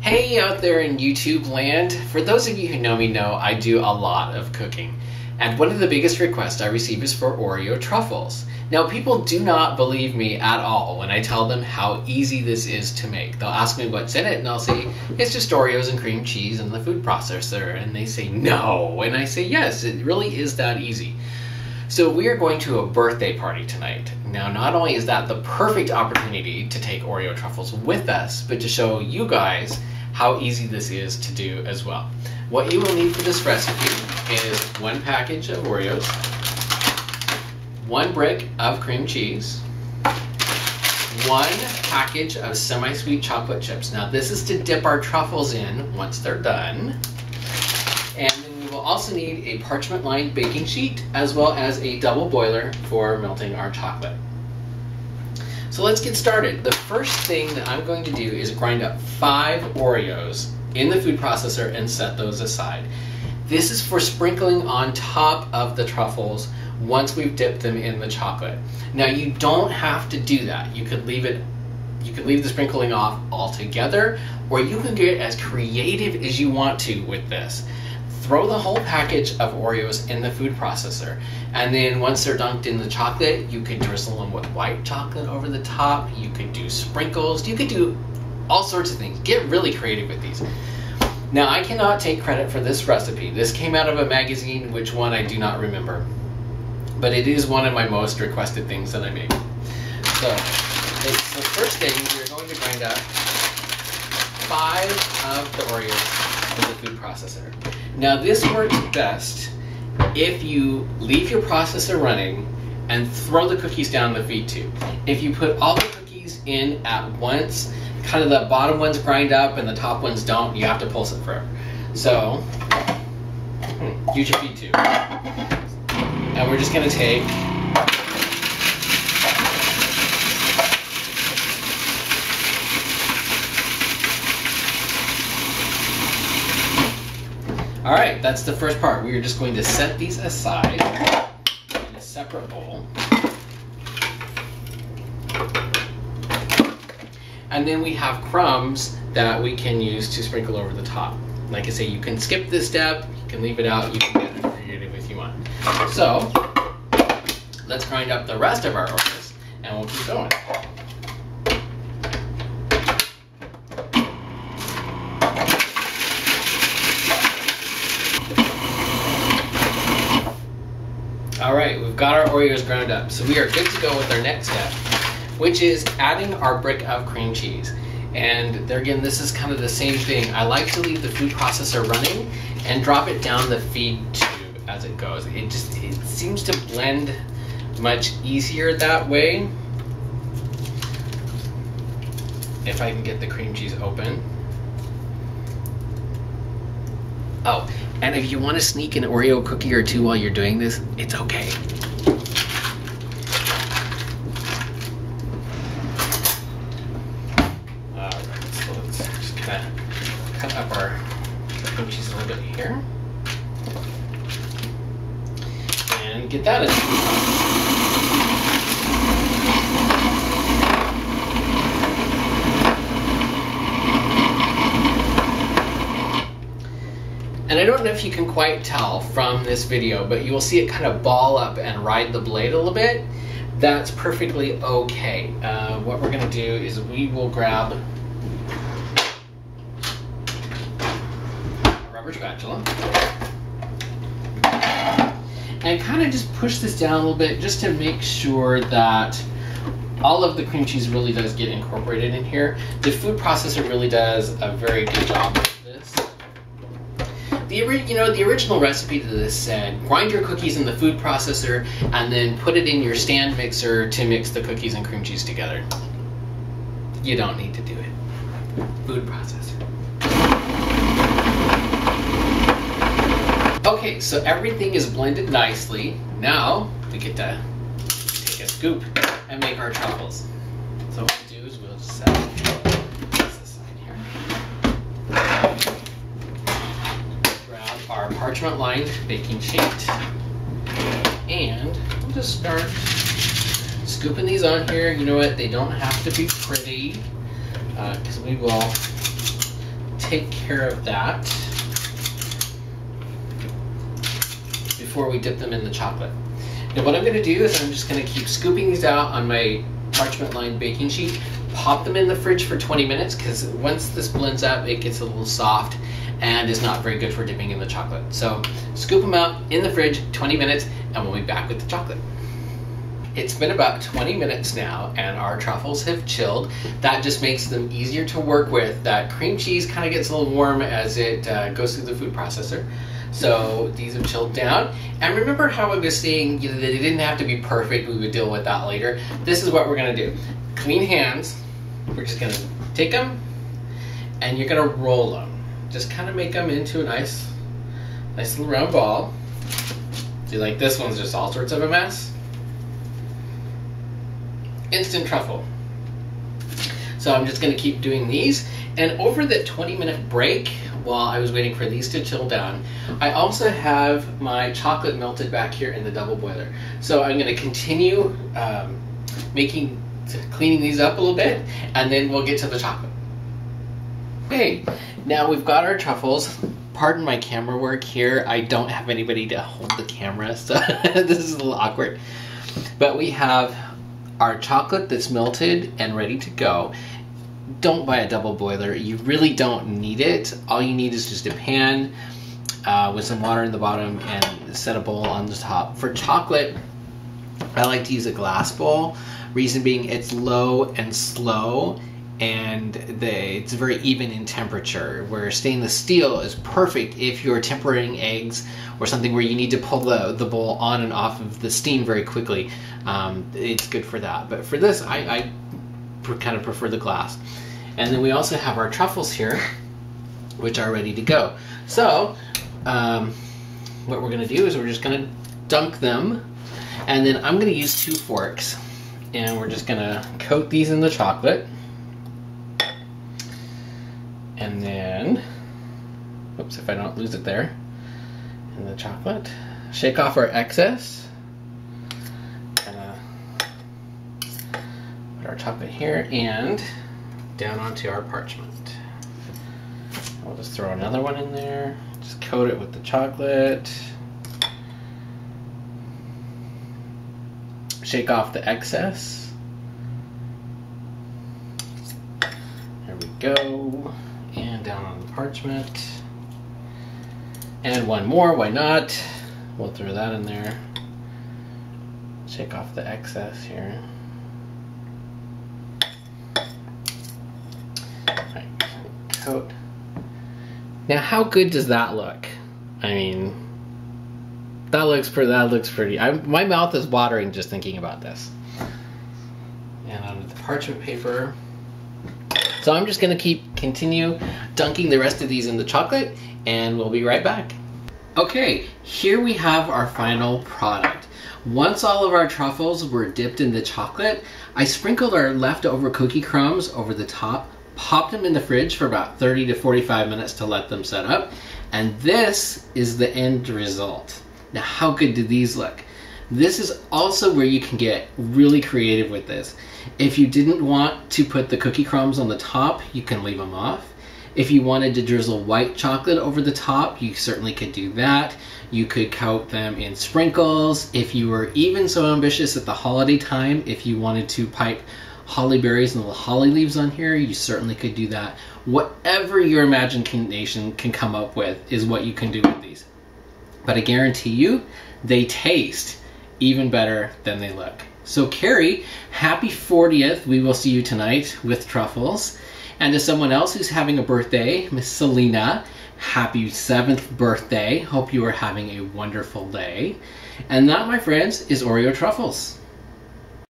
Hey out there in YouTube land, for those of you who know me know I do a lot of cooking. And one of the biggest requests I receive is for Oreo Truffles. Now people do not believe me at all when I tell them how easy this is to make. They'll ask me what's in it and I'll say, it's just Oreos and cream cheese and the food processor. And they say, no. And I say, yes, it really is that easy. So we are going to a birthday party tonight. Now, not only is that the perfect opportunity to take Oreo Truffles with us, but to show you guys how easy this is to do as well. What you will need for this recipe is 1 package of Oreos, 1 brick of cream cheese, 1 package of semi-sweet chocolate chips. Now, this is to dip our truffles in once they're done. And we'll also need a parchment-lined baking sheet as well as a double boiler for melting our chocolate. So let's get started. The first thing that I'm going to do is grind up 5 Oreos in the food processor and set those aside. This is for sprinkling on top of the truffles once we've dipped them in the chocolate. Now you don't have to do that. You could leave the sprinkling off altogether, or you can get as creative as you want to with this. Throw the whole package of Oreos in the food processor, and then once they're dunked in the chocolate, you could drizzle them with white chocolate over the top. You could do sprinkles. You could do all sorts of things. Get really creative with these. Now, I cannot take credit for this recipe. This came out of a magazine, which one I do not remember, but it is one of my most requested things that I make. So the first thing, we're going to grind up 5 of the Oreos in the food processor. Now this works best if you leave your processor running and throw the cookies down the feed tube. If you put all the cookies in at once, kind of the bottom ones grind up and the top ones don't, you have to pulse it forever. So use your feed tube. And we're just going to take Alright, that's the first part. We are just going to set these aside in a separate bowl. And then we have crumbs that we can use to sprinkle over the top. Like I say, you can skip this step, you can leave it out, you can get it creative if you want. So, let's grind up the rest of our Oreos and we'll keep going. Alright, we've got our Oreos ground up, so we are good to go with our next step, which is adding our brick of cream cheese. And there again, this is kind of the same thing. I like to leave the food processor running and drop it down the feed tube as it goes. It seems to blend much easier that way. If I can get the cream cheese open. Oh, and if you want to sneak an Oreo cookie or two while you're doing this, it's okay. Alright, so let's just kind of cut up our cream cheese a little bit here. And get that in. And I don't know if you can quite tell from this video, but you will see it kind of ball up and ride the blade a little bit. That's perfectly okay. What we're going to do is we will grab a rubber spatula and kind of just push this down a little bit just to make sure that all of the cream cheese really does get incorporated in here. The food processor really does a very good job with this. The original recipe to this said, grind your cookies in the food processor and then put it in your stand mixer to mix the cookies and cream cheese together. You don't need to do it. Food processor. Okay, so everything is blended nicely. Now we get to take a scoop and make our truffles. So what we'll do is we'll just set this aside here. Our parchment-lined baking sheet, and we'll just start scooping these on here. You know what? They don't have to be pretty, because we will take care of that before we dip them in the chocolate. Now what I'm going to do is I'm just going to keep scooping these out on my parchment lined baking sheet, pop them in the fridge for 20 minutes because once this blends up it gets a little soft and is not very good for dipping in the chocolate. So scoop them out in the fridge, 20 minutes, and we'll be back with the chocolate. It's been about 20 minutes now and our truffles have chilled. That just makes them easier to work with. That cream cheese kind of gets a little warm as it goes through the food processor. So these have chilled down. And remember how I was saying that they didn't have to be perfect, we would deal with that later. This is what we're gonna do. Clean hands, we're just gonna take them and you're gonna roll them. Just kind of make them into a nice little round ball. See, like this one's just all sorts of a mess. Instant truffle. So I'm just gonna keep doing these. And over the 20-minute break, while I was waiting for these to chill down, I also have my chocolate melted back here in the double boiler. So I'm gonna continue cleaning these up a little bit, and then we'll get to the chocolate. Okay, now we've got our truffles. Pardon my camera work here. I don't have anybody to hold the camera, so this is a little awkward. But we have our chocolate that's melted and ready to go. Don't buy a double boiler. You really don't need it. All you need is just a pan with some water in the bottom and set a bowl on the top. For chocolate, I like to use a glass bowl. Reason being, it's low and slow, and it's very even in temperature, where stainless steel is perfect if you're tempering eggs or something where you need to pull the bowl on and off of the steam very quickly. It's good for that. But for this, I kind of prefer the glass. And then we also have our truffles here, which are ready to go. So what we're going to do is we're just going to dunk them, and then I'm going to use 2 forks, and we're just going to coat these in the chocolate. And then, oops, if I don't lose it there, in the chocolate, shake off our excess. Put our chocolate here and down onto our parchment. We'll just throw another one in there. Just coat it with the chocolate. Shake off the excess. There we go. And down on the parchment. And one more, why not? We'll throw that in there. Shake off the excess here. Right, coat. Now, how good does that look? I mean, that looks pretty. My mouth is watering just thinking about this. And onto the parchment paper. So I'm just gonna continue dunking the rest of these in the chocolate, and we'll be right back. Okay, here we have our final product. Once all of our truffles were dipped in the chocolate, I sprinkled our leftover cookie crumbs over the top, popped them in the fridge for about 30 to 45 minutes to let them set up, and this is the end result. Now, how good do these look? This is also where you can get really creative with this. If you didn't want to put the cookie crumbs on the top, you can leave them off. If you wanted to drizzle white chocolate over the top, you certainly could do that. You could coat them in sprinkles. If you were even so ambitious at the holiday time, if you wanted to pipe holly berries and little holly leaves on here, you certainly could do that. Whatever your imagination can come up with is what you can do with these. But I guarantee you, they taste even better than they look. So Carrie, happy 40th. We will see you tonight with truffles. And to someone else who's having a birthday, Miss Selena, happy 7th birthday. Hope you are having a wonderful day. And that, my friends, is Oreo Truffles.